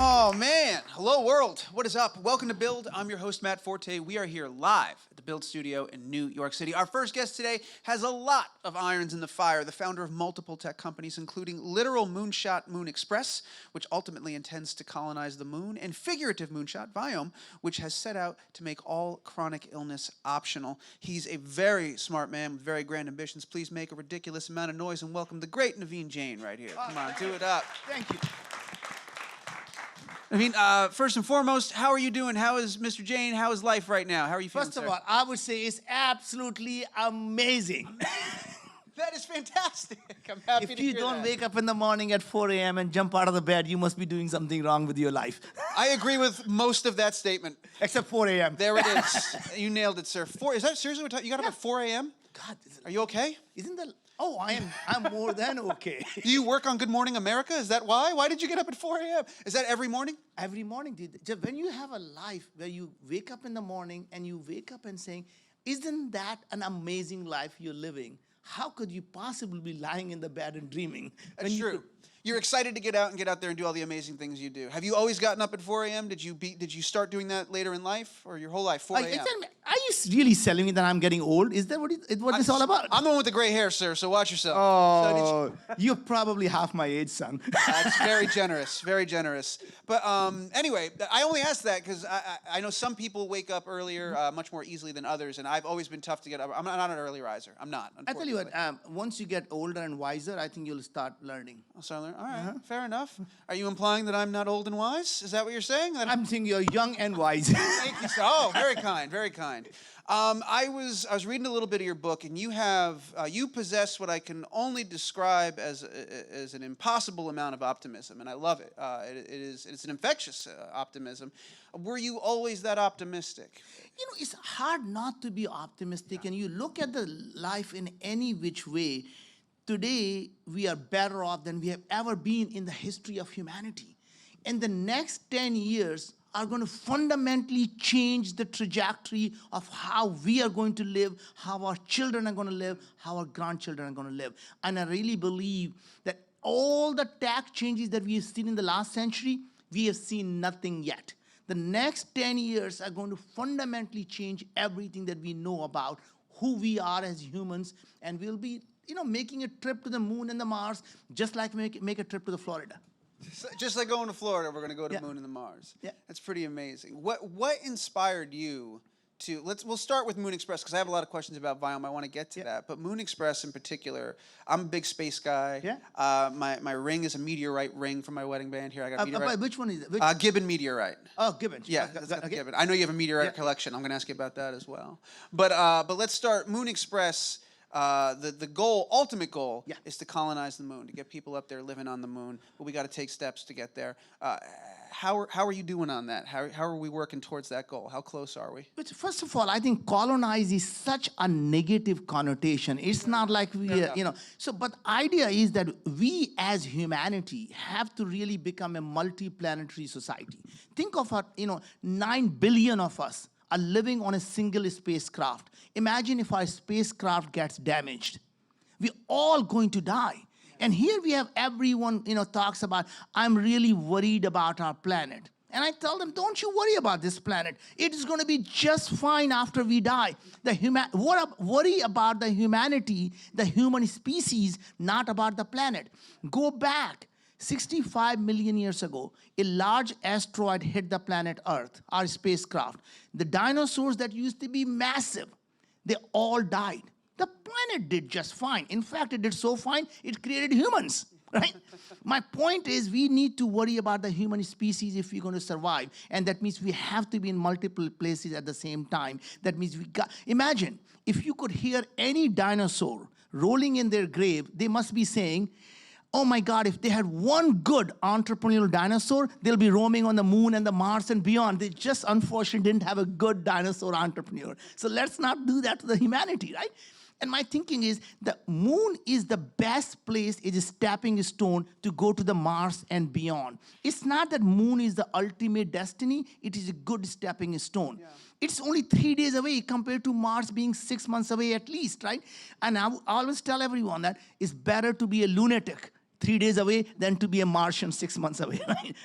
Oh, man. Hello, world. What is up? Welcome to Build. I'm your host, Matt Forte. We are here live at the Build Studio in New York City. Our first guest today has a lot of irons in the fire, the founder of multiple tech companies, including literal moonshot Moon Express, which ultimately intends to colonize the moon, and figurative moonshot Viome, which has set out to make all chronic illness optional. He's a very smart man with very grand ambitions. Please make a ridiculous amount of noise and welcome the great Naveen Jain right here. Come on, do it up. Thank you. I mean, first and foremost, how are you doing? How is Mr. Jain? How is life right now? How are you feeling, First of all, I would say it's absolutely amazing. That is fantastic. I'm happy to hear that. If you don't wake up in the morning at 4 a.m. and jump out of the bed, you must be doing something wrong with your life. I agree with most of that statement. Except 4 a.m. There it is. You nailed it, sir. Is that seriously what you got up at 4 a.m.? God, are you okay? Isn't that? Oh, I'm more than okay. Do you work on Good Morning America? Is that why? Why did you get up at 4 a.m.? Is that every morning? Every morning, dude. When you have a life where you wake up in the morning and you wake up and saying, isn't that an amazing life you're living? How could you possibly be lying in the bed and dreaming? That's true. You're excited to get out there and do all the amazing things you do. Have you always gotten up at 4 a.m.? Did you start doing that later in life or your whole life, 4 a.m.? Are you really selling me that I'm getting old? Is that what it's all about? I'm the one with the gray hair, sir, so watch yourself. Oh, you're probably half my age, son. That's very generous, very generous. But anyway, I only ask that because I know some people wake up earlier much more easily than others, and I've always been tough to get up. I'm not an early riser. I'm not, I tell you what, once you get older and wiser, I think you'll start learning. I'll start learning. All right, fair enough. Are you implying that I'm not old and wise? Is that what you're saying? I'm saying you're young and wise. Thank you, sir. Oh, very kind, very kind. I was reading a little bit of your book, and you possess what I can only describe as an impossible amount of optimism, and I love it. It's an infectious optimism. Were you always that optimistic? You know, it's hard not to be optimistic, and you look at the life in any which way. Today, we are better off than we have ever been in the history of humanity. And the next 10 years are going to fundamentally change the trajectory of how we are going to live, how our children are going to live, how our grandchildren are going to live. And I really believe that all the tech changes that we have seen in the last century, we have seen nothing yet. The next 10 years are going to fundamentally change everything that we know about who we are as humans, and we'll be making a trip to the moon and the Mars, just like make a trip to the Florida. Just like going to Florida, we're going to go to the moon and the Mars. Yeah. That's pretty amazing. What inspired you to, we'll start with Moon Express, because I have a lot of questions about Viome. I want to get to that. But Moon Express in particular, I'm a big space guy. Yeah. My ring is a meteorite ring from my wedding band here. I got meteorite. Which one is it? Gibbon meteorite. Oh, Gibbon. Yeah, that's Gibbon. I know you have a meteorite collection. I'm going to ask you about that as well. But let's start Moon Express. The ultimate goal is to colonize the moon, to get people up there living on the moon. But we got to take steps to get there. How are you doing on that? How are we working towards that goal? How close are we? But first of all, I think colonize is such a negative connotation. It's not like we, So, but the idea is that we as humanity have to really become a multi-planetary society. Think of 9 billion of us are living on a single spacecraft. Imagine if our spacecraft gets damaged. We're all going to die. And here we have everyone, talks about, I'm really worried about our planet. And I tell them, don't you worry about this planet. It is going to be just fine after we die. Worry about the humanity, the human species, not about the planet. Go back. 65 million years ago, a large asteroid hit the planet Earth, our spacecraft. The dinosaurs that used to be massive, they all died. The planet did just fine. In fact, it did so fine, it created humans, right? My point is we need to worry about the human species if we're going to survive. And that means we have to be in multiple places at the same time. That means imagine, if you could hear any dinosaur rolling in their grave, they must be saying, oh my God, if they had one good entrepreneurial dinosaur, they'll be roaming on the moon and the Mars and beyond. They just unfortunately didn't have a good dinosaur entrepreneur. So let's not do that to the humanity, right? And my thinking is the moon is the best place, it is a stepping stone to go to the Mars and beyond. It's not that moon is the ultimate destiny, it is a good stepping stone. Yeah. It's only 3 days away compared to Mars being 6 months away at least, right? And I always tell everyone that it's better to be a lunatic 3 days away than to be a Martian 6 months away, right?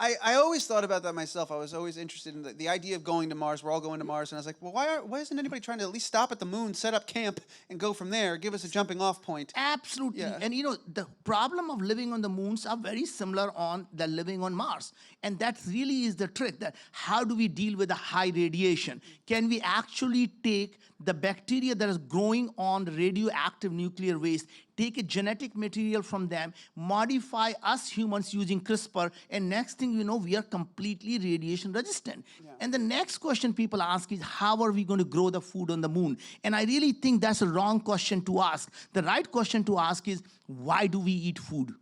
I always thought about that myself. I was always interested in the idea of going to Mars. We're all going to Mars, and I was like, well, why isn't anybody trying to at least stop at the moon, set up camp, and go from there? Give us a jumping off point. Absolutely. Yeah. And the problem of living on the moons are very similar on the living on Mars. And that really is the trick, that how do we deal with the high radiation? Can we actually take the bacteria that is growing on the radioactive nuclear waste, take a genetic material from them, modify us humans using CRISPR, and next thing you know, we are completely radiation resistant. Yeah. And the next question people ask is, how are we going to grow the food on the moon? And I really think that's a wrong question to ask. The right question to ask is, why do we eat food?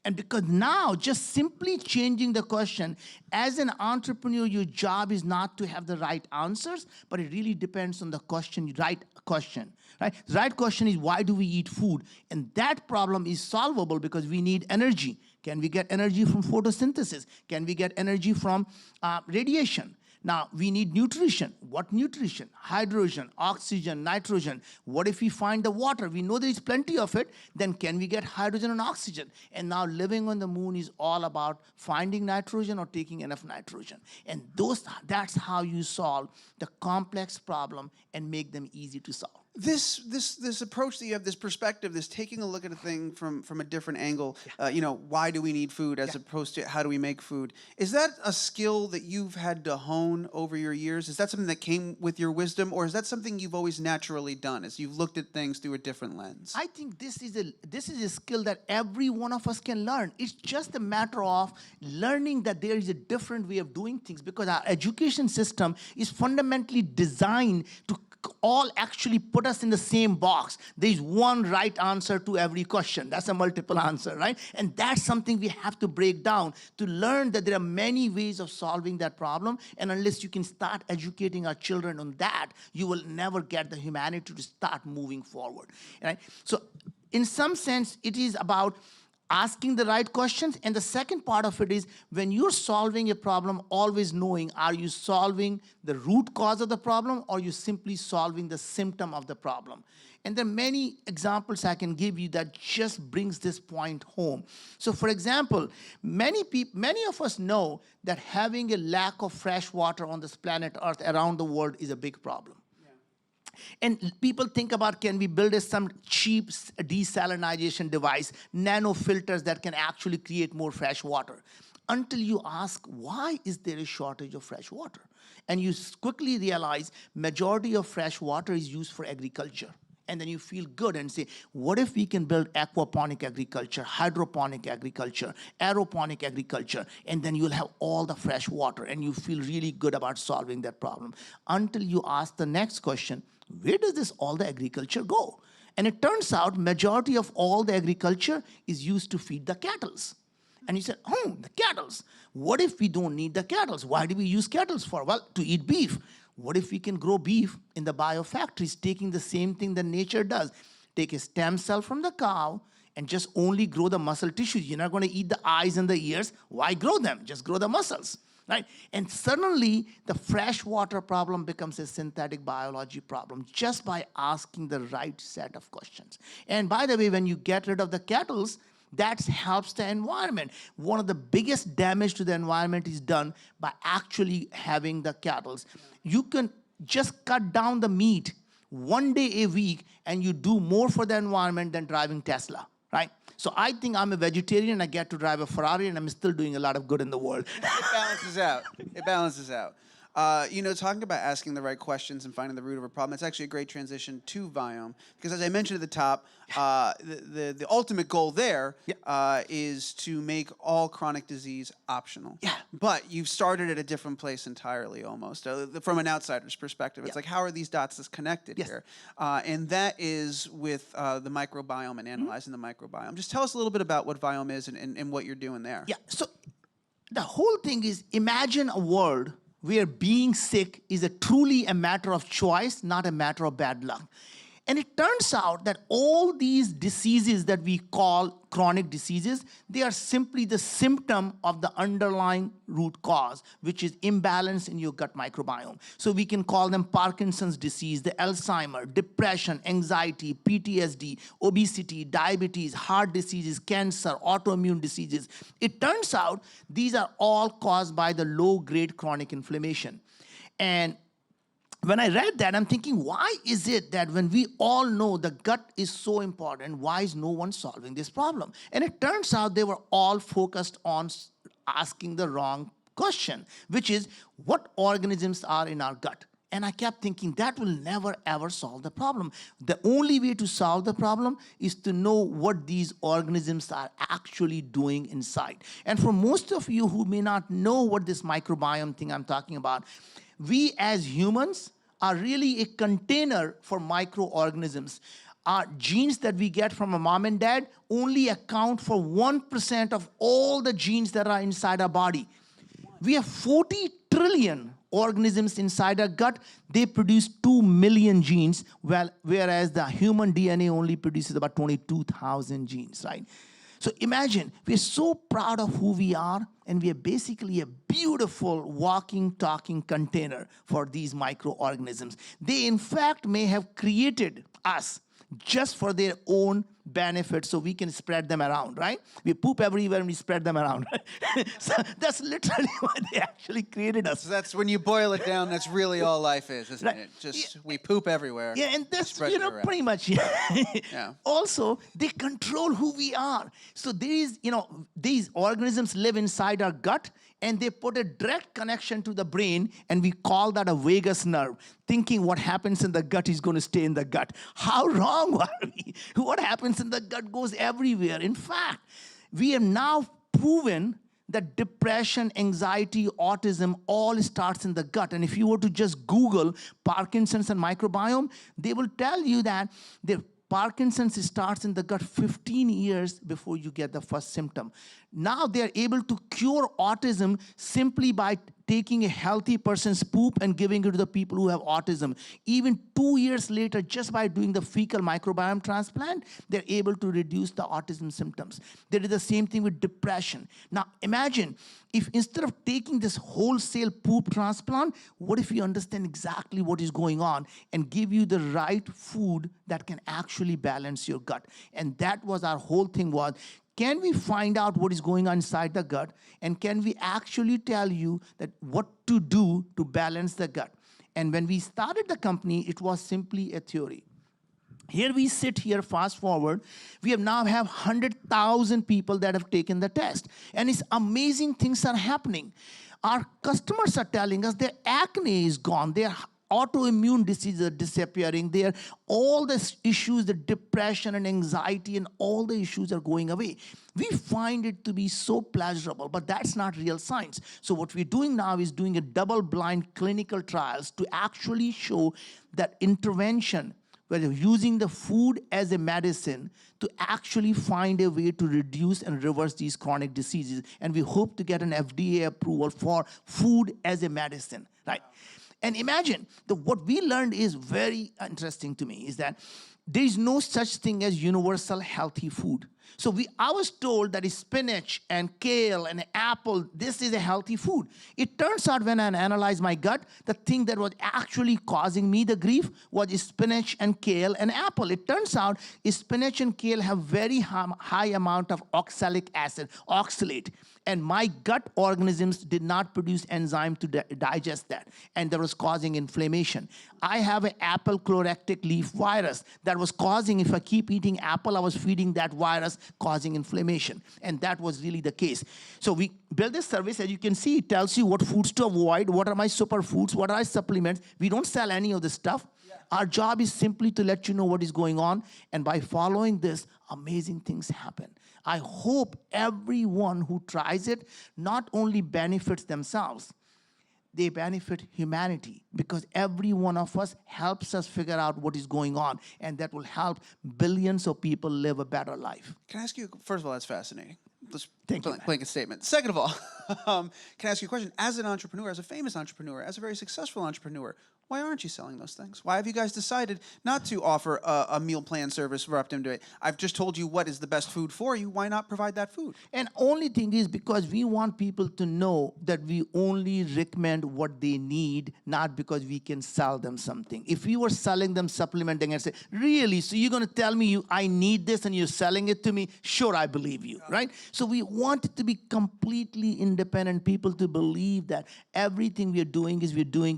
And because now, just simply changing the question, as an entrepreneur, your job is not to have the right answers, but it really depends on the question, right question. Right? The right question is, why do we eat food? And that problem is solvable because we need energy. Can we get energy from photosynthesis? Can we get energy from radiation? Now, we need nutrition. What nutrition? Hydrogen, oxygen, nitrogen. What if we find the water? We know there is plenty of it. Then can we get hydrogen and oxygen? And now living on the moon is all about finding nitrogen or taking enough nitrogen. And that's how you solve the complex problem and make them easy to solve. This approach that you have, this perspective, this taking a look at a thing from a different angle, why do we need food as opposed to how do we make food? Is that a skill that you've had to hone over your years? Is that something that came with your wisdom, or is that something you've always naturally done as you've looked at things through a different lens? I think this is a skill that every one of us can learn. It's just a matter of learning that there is a different way of doing things, because our education system is fundamentally designed to all actually put us in the same box. There's one right answer to every question. That's a multiple answer, right? And that's something we have to break down to learn that there are many ways of solving that problem. And unless you can start educating our children on that, you will never get the humanity to start moving forward, right? So in some sense, it is about asking the right questions. And the second part of it is, when you're solving a problem, always knowing, are you solving the root cause of the problem, or are you simply solving the symptom of the problem? And there are many examples I can give you that just brings this point home. So for example, many of us know that having a lack of fresh water on this planet Earth around the world is a big problem. And people think about, can we build some cheap desalinization device, nano filters that can actually create more fresh water? Until you ask, why is there a shortage of fresh water? And you quickly realize majority of fresh water is used for agriculture. And then you feel good and say, what if we can build aquaponic agriculture, hydroponic agriculture, aeroponic agriculture, and then you'll have all the fresh water, and you feel really good about solving that problem. Until you ask the next question, where does all the agriculture go? And it turns out majority of all the agriculture is used to feed the cattle. And you said, the cattle. What if we don't need the cattle? Why do we use cattle for? Well, to eat beef. What if we can grow beef in the biofactories, taking the same thing that nature does? Take a stem cell from the cow and just only grow the muscle tissues. You're not going to eat the eyes and the ears. Why grow them? Just grow the muscles. Right? And suddenly, the freshwater problem becomes a synthetic biology problem just by asking the right set of questions. And by the way, when you get rid of the cattle, that helps the environment. One of the biggest damage to the environment is done by actually having the cattle. You can just cut down the meat one day a week, and you do more for the environment than driving Tesla, right? So I think I'm a vegetarian, I get to drive a Ferrari, and I'm still doing a lot of good in the world. It balances out. It balances out. Talking about asking the right questions and finding the root of a problem, it's actually a great transition to Viome, because as I mentioned at the top, the ultimate goal there is to make all chronic disease optional. Yeah. But you've started at a different place entirely, almost, from an outsider's perspective. It's like, how are these dots connected here? And that is with the microbiome and analyzing the microbiome. Just tell us a little bit about what Viome is and what you're doing there. Yeah, so the whole thing is, imagine a world where being sick is truly a matter of choice, not a matter of bad luck. And it turns out that all these diseases that we call chronic diseases, they are simply the symptom of the underlying root cause, which is imbalance in your gut microbiome. So we can call them Parkinson's disease, the Alzheimer, depression, anxiety, PTSD, obesity, diabetes, heart diseases, cancer, autoimmune diseases. It turns out these are all caused by the low-grade chronic inflammation. And when I read that, I'm thinking, why is it that when we all know the gut is so important, why is no one solving this problem? And it turns out they were all focused on asking the wrong question, which is, what organisms are in our gut? And I kept thinking, that will never, ever solve the problem. The only way to solve the problem is to know what these organisms are actually doing inside. And for most of you who may not know what this microbiome thing I'm talking about, we as humans are really a container for microorganisms. Our genes that we get from a mom and dad only account for 1% of all the genes that are inside our body. We have 40 trillion organisms inside our gut. They produce 2 million genes, whereas the human DNA only produces about 22,000 genes, right? So imagine, we're so proud of who we are, and we are basically a beautiful walking, talking container for these microorganisms. They, in fact, may have created us just for their own benefit so we can spread them around, right? We poop everywhere and we spread them around. Right? So that's literally why they actually created us. So that's when you boil it down, that's really all life is, isn't Right. it? Just we poop everywhere. Yeah, and that's, spread it around. pretty much, yeah. Yeah. Also, they control who we are. So these organisms live inside our gut, and they put a direct connection to the brain, and we call that a vagus nerve. Thinking what happens in the gut is going to stay in the gut. How wrong are we? What happens in the gut goes everywhere. In fact, we have now proven that depression, anxiety, autism all starts in the gut. And if you were to just Google Parkinson's and microbiome, they will tell you that the Parkinson's starts in the gut 15 years before you get the first symptom. Now they're able to cure autism simply by taking a healthy person's poop and giving it to the people who have autism. Even 2 years later, just by doing the fecal microbiome transplant, they're able to reduce the autism symptoms. They did the same thing with depression. Now imagine if instead of taking this wholesale poop transplant, what if you understand exactly what is going on and give you the right food that can actually balance your gut? And that was our whole thing was, can we find out what is going on inside the gut, and can we actually tell you that what to do to balance the gut? And when we started the company, it was simply a theory. Here we sit here, fast forward, we have now have 100,000 people that have taken the test. And it's amazing things are happening. Our customers are telling us their acne is gone, their autoimmune diseases are disappearing, all the issues, the depression and anxiety and all the issues are going away. We find it to be so pleasurable, but that's not real science. So what we're doing now is doing a double-blind clinical trials to actually show that intervention, where you're using the food as a medicine to actually find a way to reduce and reverse these chronic diseases. And we hope to get an FDA approval for food as a medicine, right? And imagine, what we learned is very interesting to me, is that there is no such thing as universal healthy food. So I was told that spinach and kale and apple, this is a healthy food. It turns out when I analyzed my gut, the thing that was actually causing me the grief was spinach and kale and apple. It turns out spinach and kale have very high amount of oxalic acid, oxalate. And my gut organisms did not produce enzyme to digest that, and that was causing inflammation. I have an apple chlorhactic leaf virus that was causing, if I keep eating apple, I was feeding that virus, causing inflammation. And that was really the case. So we built this service. As you can see, it tells you what foods to avoid, what are my superfoods, what are my supplements. We don't sell any of this stuff. Yeah. Our job is simply to let you know what is going on. And by following this, amazing things happen. I hope everyone who tries it not only benefits themselves, they benefit humanity, because every one of us helps us figure out what is going on, and that will help billions of people live a better life. Can I ask you, first of all, that's fascinating. Let's Thank you, blanket statement. Second of all, can I ask you a question? As an entrepreneur, as a famous entrepreneur, as a very successful entrepreneur, Why aren't you selling those things? Why have you guys decided not to offer a meal plan service for up to date? I've just told you what is the best food for you. Why not provide that food? And only thing is because we want people to know that we only recommend what they need, not because we can sell them something. If we were selling them supplementing and say, really, so you're going to tell me I need this and you're selling it to me? Sure, I believe you, right? So we want it to be completely independent, people to believe that everything we're doing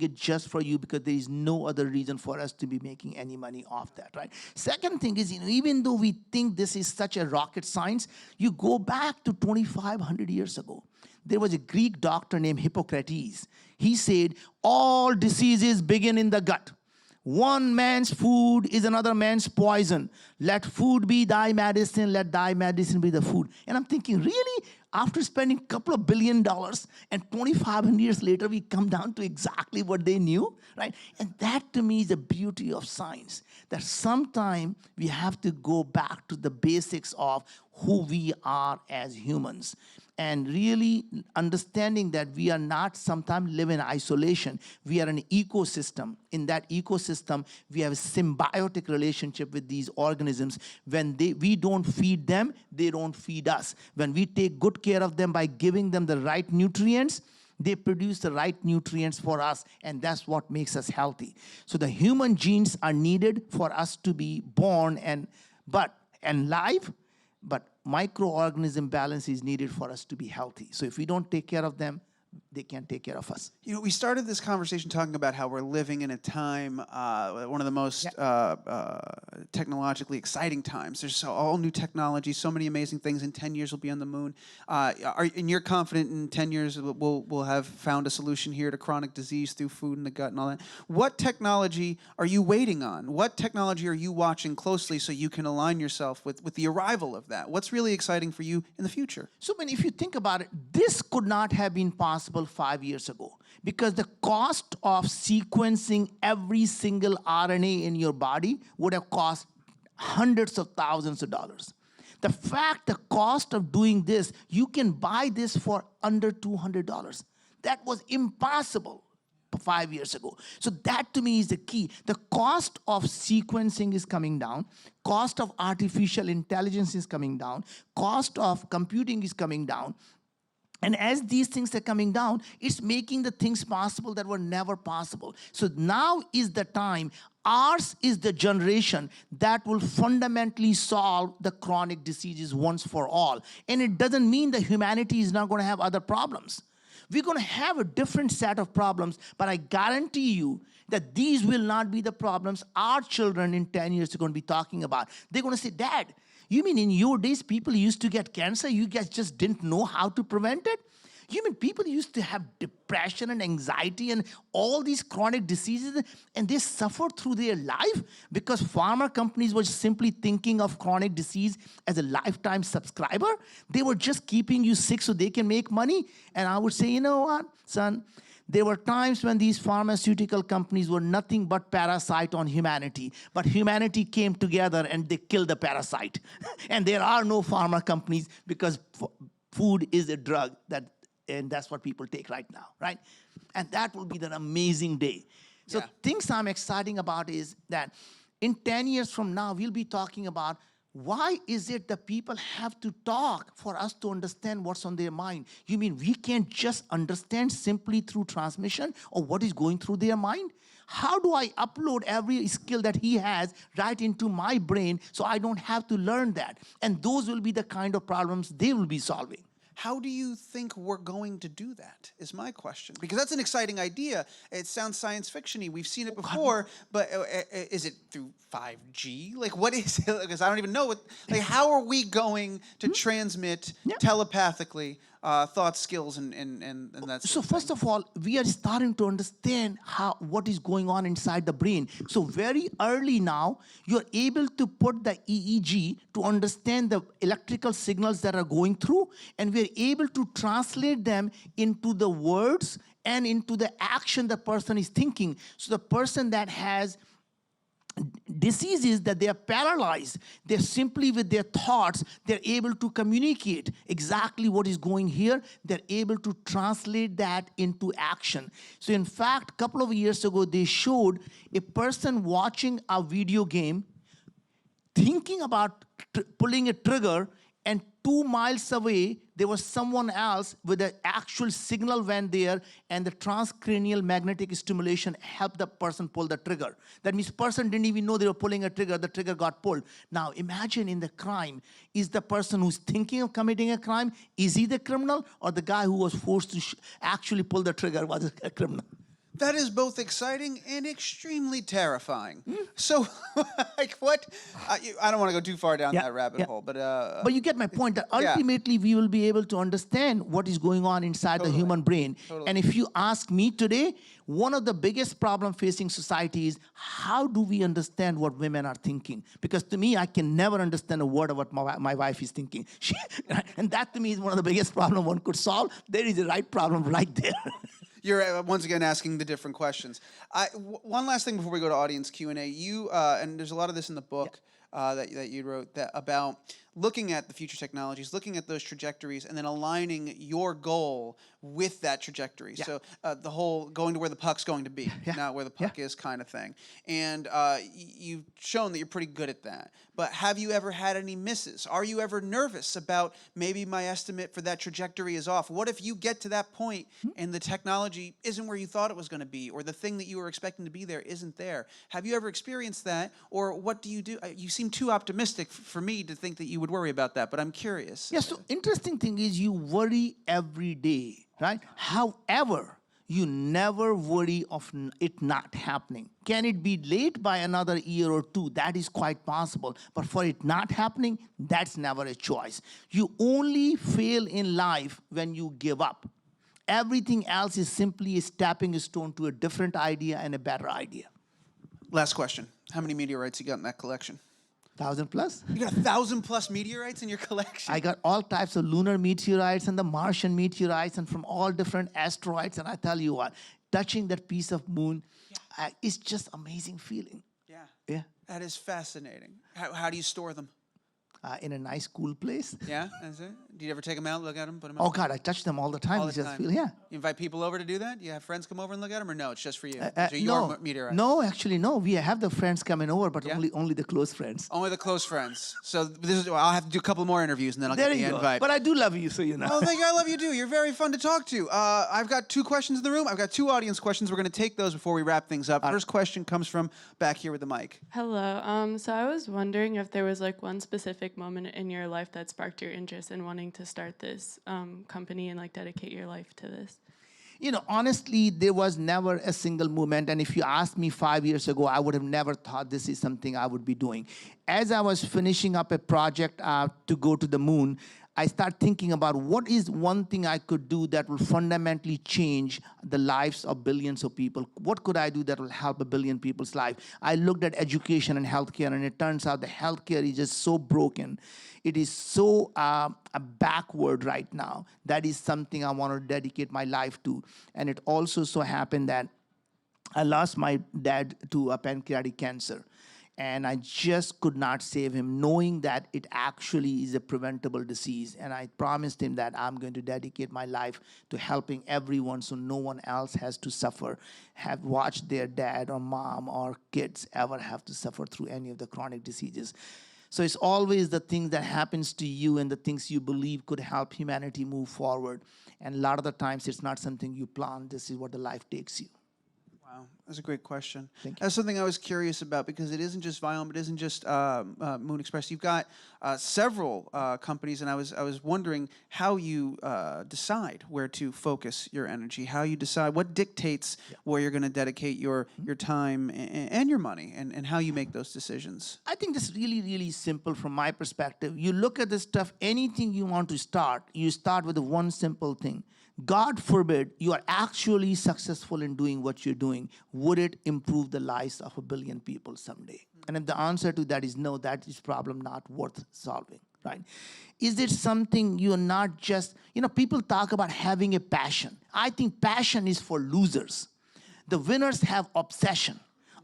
it just for you because there is no other reason for us to be making any money off that, right? Second thing is, even though we think this is such a rocket science, you go back to 2,500 years ago. There was a Greek doctor named Hippocrates. He said, all diseases begin in the gut. One man's food is another man's poison. Let food be thy medicine, let thy medicine be the food. And I'm thinking, really? After spending a couple of $1 billion and 2,500 years later, we come down to exactly what they knew, right? And that to me is the beauty of science, that sometime we have to go back to the basics of who we are as humans. And really understanding that we are not sometimes live in isolation. We are an ecosystem. In that ecosystem, we have a symbiotic relationship with these organisms. When we don't feed them, they don't feed us. When we take good care of them by giving them the right nutrients, they produce the right nutrients for us, and that's what makes us healthy. So the human genes are needed for us to be born and live, but microorganism balance is needed for us to be healthy. So if we don't take care of them, they can't take care of us. You know, we started this conversation talking about how we're living in a time, one of the most technologically exciting times. There's all new technology, so many amazing things. In 10 years, we'll be on the moon. And you're confident in 10 years we'll have found a solution here to chronic disease through food in the gut and all that. What technology are you waiting on? What technology are you watching closely so you can align yourself with the arrival of that? What's really exciting for you in the future? So, if you think about it, this could not have been possible 5 years ago because the cost of sequencing every single RNA in your body would have cost hundreds of thousands of dollars. The fact, the cost of doing this, you can buy this for under $200. That was impossible 5 years ago. So that to me is the key. The cost of sequencing is coming down. Cost of artificial intelligence is coming down. Cost of computing is coming down. And as these things are coming down, it's making the things possible that were never possible. So now is the time. Ours is the generation that will fundamentally solve the chronic diseases once for all. And it doesn't mean that humanity is not going to have other problems. We're going to have a different set of problems, but I guarantee you that these will not be the problems our children in 10 years are going to be talking about. They're going to say, Dad, you mean in your days people used to get cancer, you guys just didn't know how to prevent it? You mean people used to have depression and anxiety and all these chronic diseases and they suffered through their life because pharma companies were simply thinking of chronic disease as a lifetime subscriber? They were just keeping you sick so they can make money? And I would say, you know what, son? There were times when these pharmaceutical companies were nothing but parasite on humanity. But humanity came together and they killed the parasite. And there are no pharma companies because food is a drug and that's what people take right now, right? And that will be an amazing day. So things I'm excited about is that in 10 years from now, we'll be talking about why is it that people have to talk for us to understand what's on their mind? You mean we can't just understand simply through transmission or what is going through their mind? How do I upload every skill that he has right into my brain so I don't have to learn that? And those will be the kind of problems they will be solving. How do you think we're going to do that, is my question. Because that's an exciting idea. It sounds science fiction-y. We've seen it before, but is it through 5G? Like, what is it? Because I don't even know. How are we going to transmit telepathically thought, skills, and that's so first of all, we are starting to understand what is going on inside the brain. So very early now, you're able to put the EEG to understand the electrical signals that are going through, and we're able to translate them into the words and into the action the person is thinking. So the person that has diseases that they are paralyzed. They're simply with their thoughts, they're able to communicate exactly what is going here. They're able to translate that into action. So in fact, a couple of years ago, they showed a person watching a video game thinking about pulling a trigger, and 2 miles away, there was someone else with an actual signal went there, and the transcranial magnetic stimulation helped the person pull the trigger. That means person didn't even know they were pulling a trigger, the trigger got pulled. Now imagine in the crime, is the person who's thinking of committing a crime, is he the criminal, or the guy who was forced to actually pull the trigger was a criminal? That is both exciting and extremely terrifying. So, like, what? I don't want to go too far down that rabbit hole, but you get my point that ultimately we will be able to understand what is going on inside the human brain. And if you ask me today, one of the biggest problem facing society is how do we understand what women are thinking? Because to me, I can never understand a word of what my wife is thinking. And that to me is one of the biggest problem one could solve. There is a right problem right there. You're once again asking the different questions. One last thing before we go to audience Q&A. You and there's a lot of this in the book that you wrote about looking at the future technologies, looking at those trajectories, and then aligning your goal with that trajectory. So the whole going to where the puck's going to be, not where the puck is kind of thing. And you've shown that you're pretty good at that. But have you ever had any misses? Are you ever nervous about maybe my estimate for that trajectory is off? What if you get to that point and the technology isn't where you thought it was going to be, or the thing that you were expecting to be there isn't there? Have you ever experienced that, or what do? You seem too optimistic for me to think that you would worry about that, but I'm curious. Yeah, so interesting thing is you worry every day, right? However, you never worry of it not happening. Can it be late by another year or two? That is quite possible. But for it not happening, that's never a choice. You only fail in life when you give up. Everything else is simply a stepping stone to a different idea and a better idea. Last question. How many meteorites you got in that collection? 1,000 plus. You got 1,000 plus meteorites in your collection? I got all types of lunar meteorites and the Martian meteorites and from all different asteroids. And I tell you what, touching that piece of moon is just amazing feeling. Yeah. That is fascinating. How do you store them? In a nice, cool place. Yeah, that's it. Do you ever take them out, look at them, put them Oh out? God, I touch them all the time. All the just time. feel, You invite people over to do that? You have friends come over and look at them, or no? It's just for you. Your no, meteorites. no, actually, no. We have the friends coming over, but only the close friends. Only the close friends. So I'll have to do a couple more interviews, and then I'll get the invite. But I do love you, so you know. Oh, thank you. I love you too. You're very fun to talk to. I've got 2 questions in the room. I've got 2 audience questions. We're going to take those before we wrap things up. First question comes from back here with the mic. Hello. So I was wondering if there was like one specific moment in your life that sparked your interest in wanting to start this company and like dedicate your life to this. You know, honestly, there was never a single moment. And if you asked me 5 years ago, I would have never thought this is something I would be doing. As I was finishing up a project to go to the moon, I started thinking about what is one thing I could do that will fundamentally change the lives of billions of people. What could I do that will help a billion people's life? I looked at education and healthcare, and it turns out the healthcare is just so broken. It is so backward right now. That is something I want to dedicate my life to. And it also so happened that I lost my dad to a pancreatic cancer. And I just could not save him, knowing that it actually is a preventable disease. And I promised him that I'm going to dedicate my life to helping everyone so no one else has to suffer, have watched their dad or mom or kids ever have to suffer through any of the chronic diseases. So it's always the thing that happens to you and the things you believe could help humanity move forward. And a lot of the times it's not something you plan. This is what the life takes you. Wow, that's a great question. Thank you. That's something I was curious about because it isn't just Viome, it isn't just Moon Express. You've got several companies, and I was wondering how you decide where to focus your energy, how you decide what dictates where you're going to dedicate your time and your money, and how you make those decisions. I think this is really, really simple from my perspective. You look at this stuff, anything you want to start, you start with one simple thing. God forbid you are actually successful in doing what you're doing. Would it improve the lives of a billion people someday? And if the answer to that is no, that is problem not worth solving, right? Is it something you're not just, people talk about having a passion. I think passion is for losers. The winners have obsession.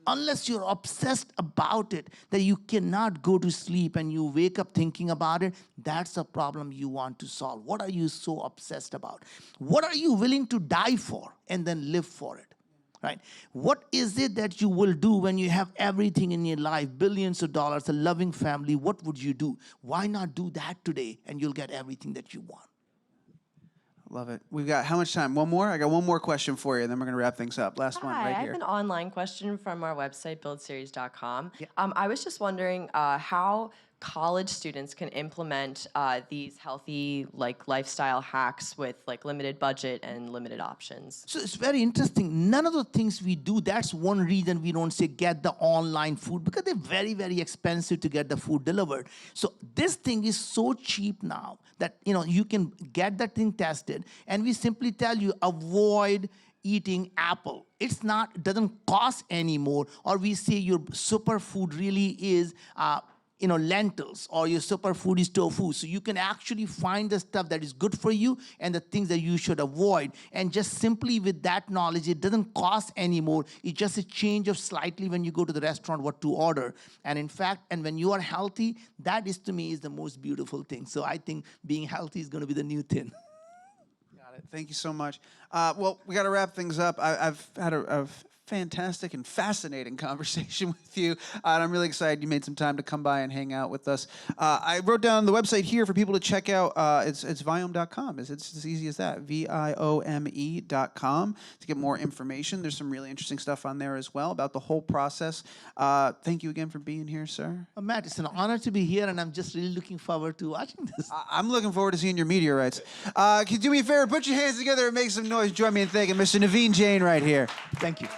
Unless you're obsessed about it, that you cannot go to sleep and you wake up thinking about it, that's a problem you want to solve. What are you so obsessed about? What are you willing to die for and then live for it? Right? What is it that you will do when you have everything in your life, billions of dollars, a loving family? What would you do? Why not do that today and you'll get everything that you want? Love it. We've got how much time? One more? I got one more question for you, and then we're going to wrap things up. Last one right Hi, I here. have an online question from our website, buildseries.com. I was just wondering how college students can implement these healthy lifestyle hacks with limited budget and limited options. So it's very interesting. None of the things we do, that's one reason we don't say get the online food, because they're very, very expensive to get the food delivered. So this thing is so cheap now that you can get that thing tested, and we simply tell you avoid eating apple. It doesn't cost anymore. Or we say your superfood really is lentils, or your superfood is tofu. So you can actually find the stuff that is good for you and the things that you should avoid. And just simply with that knowledge, it doesn't cost anymore. It's just a change of slightly when you go to the restaurant what to order. And in fact, and when you are healthy, that is to me is the most beautiful thing. So I think being healthy is going to be the new thing. Got it. Thank you so much. Well, we got to wrap things up. I've had a fantastic and fascinating conversation with you, and I'm really excited you made some time to come by and hang out with us. I wrote down the website here for people to check out. It's Viome.com. It's as easy as that. Viome.com to get more information. There's some really interesting stuff on there as well about the whole process. Thank you again for being here, sir. Matt, it's an honor to be here, and I'm just really looking forward to watching this. I'm looking forward to seeing your meteorites. Can you do me a favor? Put your hands together and make some noise. Join me in thanking Mr. Naveen Jain right here. Thank you.